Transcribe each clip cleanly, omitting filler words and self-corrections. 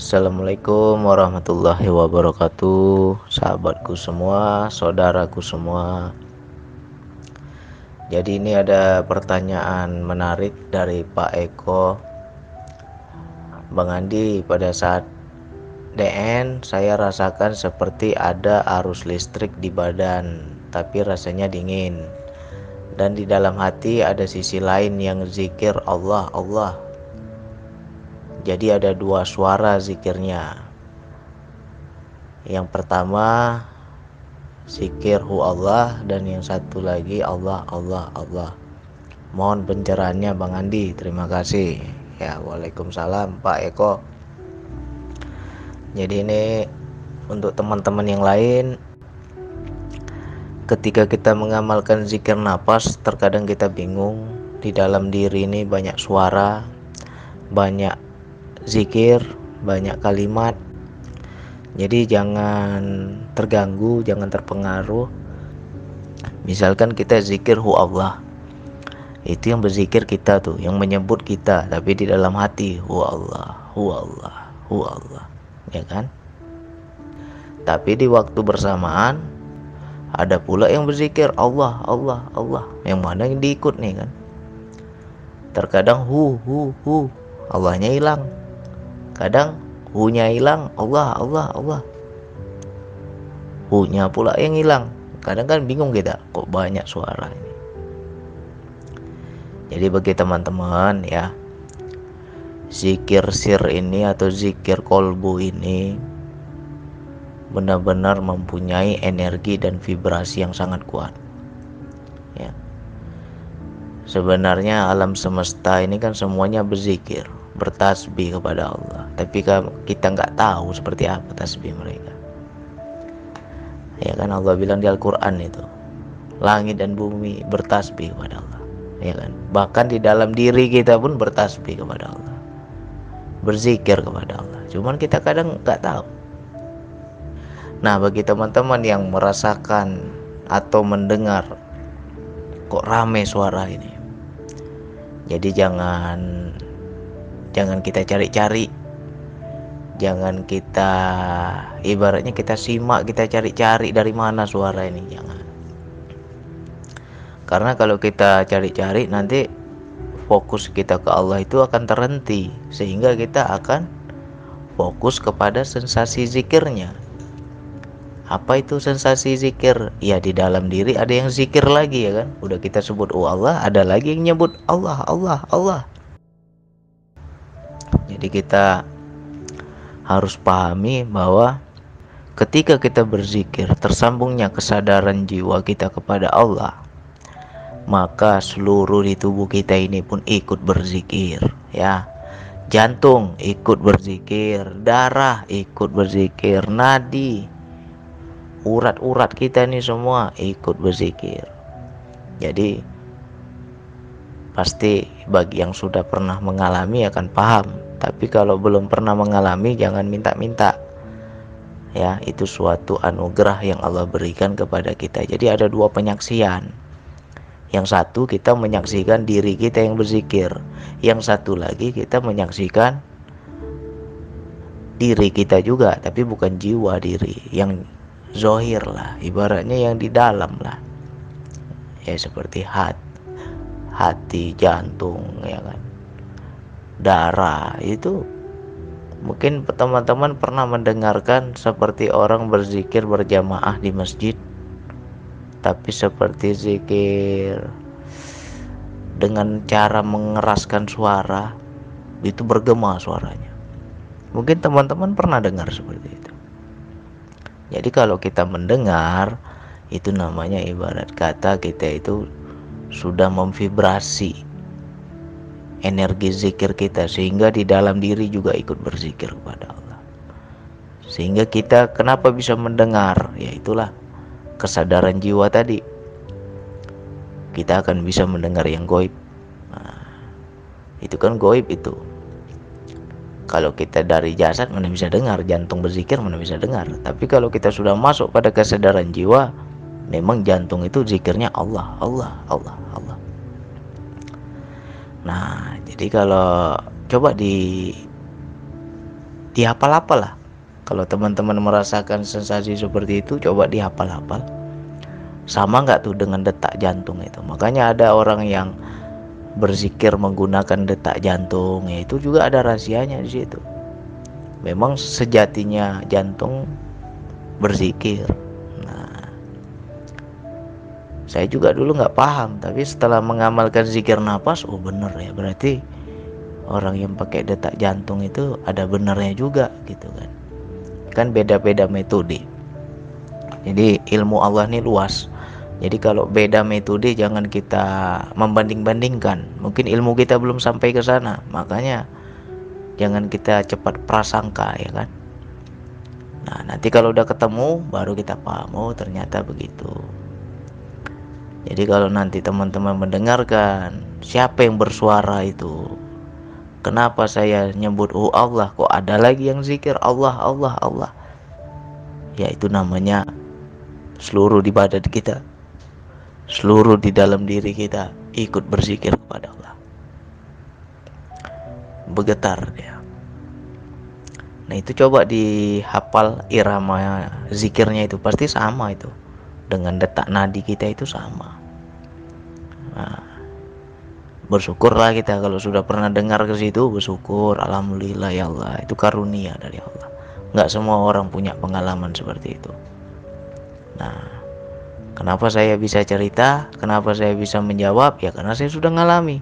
Assalamualaikum warahmatullahi wabarakatuh, sahabatku semua, saudaraku semua. Jadi ini ada pertanyaan menarik dari Pak Eko. Bang Andi, pada saat DN saya rasakan seperti ada arus listrik di badan, tapi rasanya dingin. Dan di dalam hati ada sisi lain yang zikir Allah, Allah. Jadi ada dua suara zikirnya. Yang pertama zikir hu Allah, dan yang satu lagi Allah, Allah, Allah. Mohon pencerahannya Bang Andi, terima kasih. Ya, Waalaikumsalam Pak Eko. Jadi ini untuk teman-teman yang lain, ketika kita mengamalkan zikir nafas, terkadang kita bingung. Di dalam diri ini banyak suara, banyak zikir, banyak kalimat. Jadi jangan terganggu, jangan terpengaruh. Misalkan kita zikir hu Allah, itu yang berzikir kita tuh, yang menyebut kita, tapi di dalam hati hu Allah, hu Allah, hu Allah, ya kan? Tapi di waktu bersamaan ada pula yang berzikir Allah, Allah, Allah, yang mana yang diikut nih kan? Terkadang hu, Allahnya hilang. Kadang hu-nya hilang, Allah, Allah, Allah. Hu-nya pula yang hilang. Kadang kan bingung kita, kok banyak suara ini. Jadi bagi teman-teman ya, zikir sir ini atau zikir kolbu ini benar-benar mempunyai energi dan vibrasi yang sangat kuat. Ya. Sebenarnya alam semesta ini kan semuanya berzikir, bertasbih kepada Allah, tapi kita nggak tahu seperti apa tasbih mereka. Ya kan, Allah bilang di Al-Quran itu, langit dan bumi bertasbih kepada Allah, ya kan? Bahkan di dalam diri kita pun bertasbih kepada Allah, berzikir kepada Allah. Cuman kita kadang nggak tahu. Nah, bagi teman-teman yang merasakan atau mendengar kok rame suara ini, jadi jangan kita cari-cari, jangan kita ibaratnya kita simak, kita cari-cari dari mana suara ini, jangan. Karena kalau kita cari-cari, nanti fokus kita ke Allah itu akan terhenti, sehingga kita akan fokus kepada sensasi zikirnya. Apa itu sensasi zikir? Ya, di dalam diri ada yang zikir lagi, ya kan? Udah kita sebut oh Allah, ada lagi yang nyebut Allah, Allah, Allah. Jadi kita harus pahami bahwa ketika kita berzikir, tersambungnya kesadaran jiwa kita kepada Allah, maka seluruh di tubuh kita ini pun ikut berzikir, ya. Jantung ikut berzikir, darah ikut berzikir, nadi, urat-urat kita ini semua ikut berzikir. Jadi pasti bagi yang sudah pernah mengalami akan paham. Tapi kalau belum pernah mengalami, jangan minta-minta. Ya, itu suatu anugerah yang Allah berikan kepada kita. Jadi ada dua penyaksian. Yang satu kita menyaksikan diri kita yang berzikir. Yang satu lagi kita menyaksikan diri kita juga, tapi bukan jiwa diri, yang zohir lah, ibaratnya yang di dalam lah. Ya seperti hati, jantung, ya kan, darah. Itu mungkin teman-teman pernah mendengarkan seperti orang berzikir berjamaah di masjid, tapi seperti zikir dengan cara mengeraskan suara, itu bergema suaranya. Mungkin teman-teman pernah dengar seperti itu. Jadi kalau kita mendengar, itu namanya ibarat kata kita itu sudah memvibrasi energi zikir kita, sehingga di dalam diri juga ikut berzikir kepada Allah. Sehingga kita kenapa bisa mendengar? Ya itulah kesadaran jiwa tadi. Kita akan bisa mendengar yang gaib. Nah, itu kan gaib itu. Kalau kita dari jasad mana bisa dengar, jantung berzikir mana bisa dengar. Tapi kalau kita sudah masuk pada kesadaran jiwa, memang jantung itu zikirnya Allah, Allah, Allah, Allah. Nah, jadi kalau coba dihafal-hafal lah. Kalau teman-teman merasakan sensasi seperti itu, coba dihafal-hafal. Sama nggak tuh dengan detak jantung itu? Makanya ada orang yang berzikir menggunakan detak jantung, ya itu juga ada rahasianya di situ. Memang sejatinya jantung berzikir. Nah, saya juga dulu nggak paham, tapi setelah mengamalkan zikir nafas, oh bener ya, berarti orang yang pakai detak jantung itu ada benernya juga gitu kan. Kan beda-beda metode. Jadi ilmu Allah ini luas. Jadi kalau beda metode jangan kita membanding-bandingkan. Mungkin ilmu kita belum sampai ke sana. Makanya jangan kita cepat prasangka, ya kan. Nah, nanti kalau udah ketemu baru kita paham, oh ternyata begitu. Jadi kalau nanti teman-teman mendengarkan siapa yang bersuara itu, kenapa saya nyebut oh Allah, kok ada lagi yang zikir Allah Allah Allah, ya itu namanya seluruh di badan kita, seluruh di dalam diri kita ikut berzikir kepada Allah, bergetar dia. Nah itu coba dihafal irama zikirnya, itu pasti sama itu dengan detak nadi kita itu sama. Nah, bersyukurlah kita kalau sudah pernah dengar ke situ, bersyukur, alhamdulillah ya Allah, itu karunia dari Allah. Nggak semua orang punya pengalaman seperti itu. Nah, kenapa saya bisa cerita, kenapa saya bisa menjawab, ya karena saya sudah ngalami.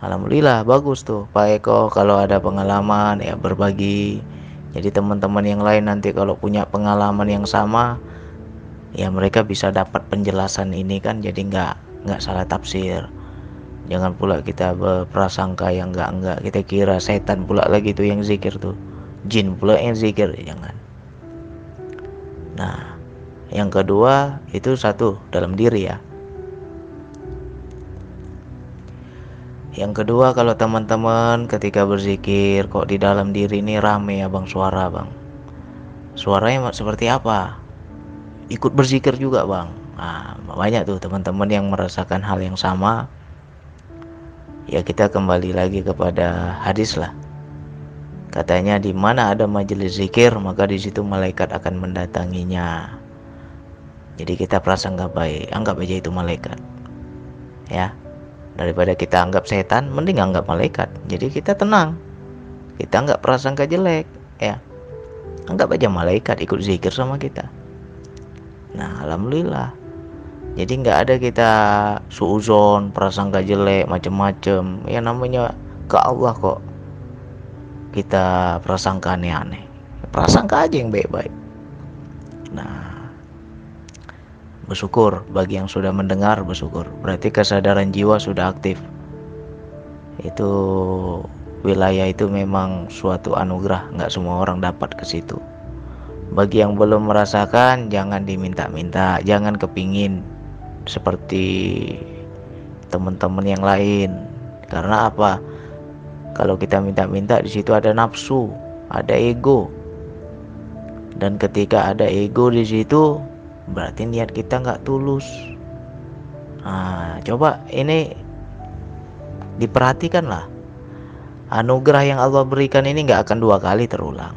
Alhamdulillah, bagus tuh Pak Eko kalau ada pengalaman ya berbagi. Jadi teman-teman yang lain nanti kalau punya pengalaman yang sama, ya mereka bisa dapat penjelasan ini kan, jadi nggak salah tafsir. Jangan pula kita berprasangka yang enggak, kita kira setan pula lagi tuh yang zikir tuh, jin pula yang zikir, jangan. Nah, yang kedua itu satu dalam diri ya. Yang kedua, kalau teman-teman ketika berzikir kok di dalam diri ini rame ya bang, suara bang, suaranya seperti apa? Ikut berzikir juga bang. Nah, banyak tuh teman-teman yang merasakan hal yang sama. Ya kita kembali lagi kepada hadis lah. Katanya di mana ada majelis zikir maka di situ malaikat akan mendatanginya. Jadi kita prasangka baik, anggap aja itu malaikat. Ya. Daripada kita anggap setan, mending anggap malaikat. Jadi kita tenang. Kita anggap prasangka jelek, ya. Anggap aja malaikat ikut zikir sama kita. Nah, alhamdulillah. Jadi nggak ada kita suuzon, prasangka jelek, macem-macem. Ya namanya ke Allah kok kita prasangka aneh-aneh. Prasangka aja yang baik-baik. Nah, bersyukur bagi yang sudah mendengar, bersyukur. Berarti kesadaran jiwa sudah aktif. Itu wilayah itu memang suatu anugerah, nggak semua orang dapat ke situ. Bagi yang belum merasakan, jangan diminta-minta, jangan kepingin seperti teman-teman yang lain. Karena apa? Kalau kita minta-minta, di situ ada nafsu, ada ego. Dan ketika ada ego di situ, berarti niat kita nggak tulus. Nah, coba ini diperhatikanlah. Anugerah yang Allah berikan ini nggak akan dua kali terulang.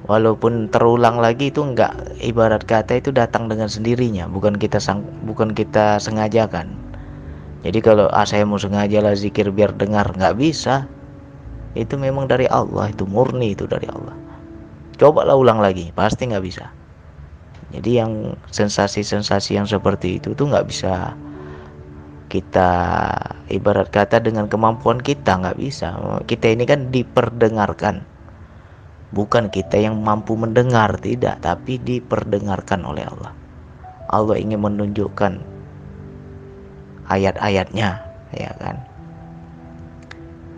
Walaupun terulang lagi itu nggak, ibarat kata itu datang dengan sendirinya, bukan kita sengajakan. Jadi kalau saya mau sengaja lah zikir biar dengar, nggak bisa. Itu memang dari Allah, itu murni, itu dari Allah. Cobalah ulang lagi, pasti nggak bisa. Jadi yang sensasi-sensasi yang seperti itu tuh nggak bisa kita, ibarat kata dengan kemampuan kita nggak bisa. Kita ini kan diperdengarkan, bukan kita yang mampu mendengar, tidak, tapi diperdengarkan oleh Allah. Allah ingin menunjukkan ayat-ayatnya, ya kan.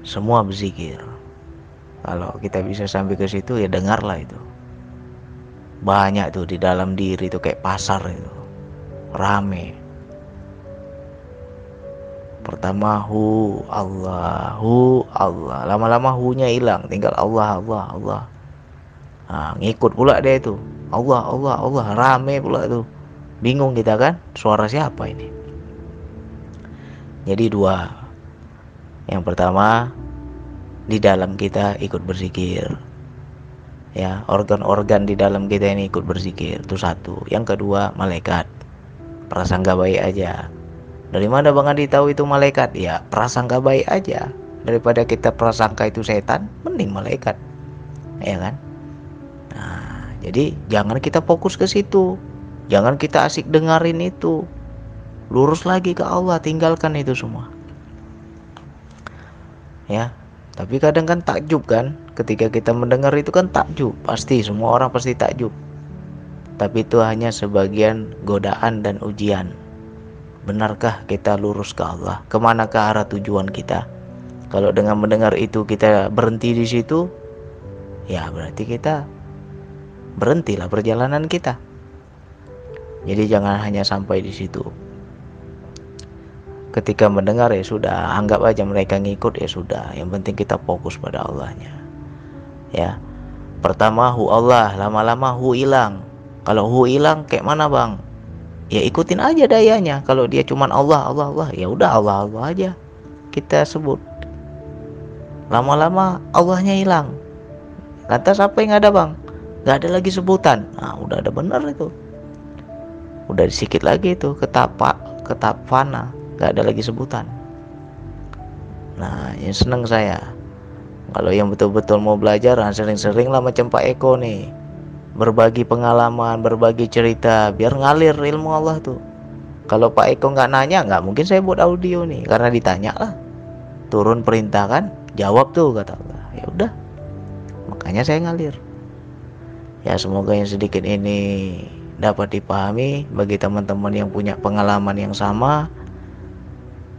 Semua berzikir. Kalau kita bisa sampai ke situ ya dengarlah itu. Banyak tuh di dalam diri tuh kayak pasar itu, rame. Pertama Allah, lama-lama hu-nya hilang, tinggal Allah. Nah, ngikut pula dia itu, Allah, rame pula tuh. Bingung kita kan, suara siapa ini? Jadi dua. Yang pertama, di dalam kita ikut berzikir. Ya, organ-organ di dalam kita ini ikut berzikir, itu satu. Yang kedua, malaikat. Prasangka baik aja. Dari mana Bang Adi tahu itu malaikat? Ya, prasangka baik aja. Daripada kita prasangka itu setan, mending malaikat. Ya kan? Nah, jadi jangan kita fokus ke situ. Jangan kita asik dengerin itu. Lurus lagi ke Allah, tinggalkan itu semua. Ya, tapi kadang kan takjub kan, ketika kita mendengar itu kan takjub, pasti semua orang pasti takjub. Tapi itu hanya sebagian godaan dan ujian. Benarkah kita lurus ke Allah? Kemanakah arah tujuan kita? Kalau dengan mendengar itu kita berhenti di situ, ya berarti kita berhentilah perjalanan kita. Jadi jangan hanya sampai di situ. Ketika mendengar ya sudah, anggap aja mereka ngikut ya sudah. Yang penting kita fokus pada Allahnya. Ya, pertama hu Allah, lama-lama hu hilang. Kalau hu hilang kayak mana Bang? Ya ikutin aja dayanya. Kalau dia cuman Allah, Allah, Allah, ya udah Allah, Allah aja kita sebut. Lama-lama Allahnya hilang. Lantas apa yang ada Bang? Gak ada lagi sebutan. Nah, udah ada benar itu. Udah sedikit lagi itu ketap fana. Gak ada lagi sebutan. Nah, yang seneng saya kalau yang betul-betul mau belajar, sering-sering lah macam Pak Eko nih, berbagi pengalaman, berbagi cerita, biar ngalir ilmu Allah tuh. Kalau Pak Eko nggak nanya, nggak mungkin saya buat audio nih, karena ditanya lah. Turun perintah kan, jawab tuh kata Allah. Ya udah, makanya saya ngalir. Ya semoga yang sedikit ini dapat dipahami bagi teman-teman yang punya pengalaman yang sama.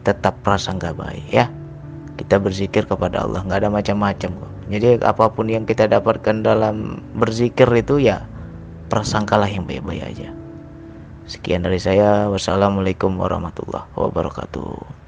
Tetap prasangka baik ya. Kita berzikir kepada Allah, nggak ada macam-macam kok. Jadi apapun yang kita dapatkan dalam berzikir itu ya prasangkalah yang baik-baik aja. Sekian dari saya. Wassalamualaikum warahmatullahi wabarakatuh.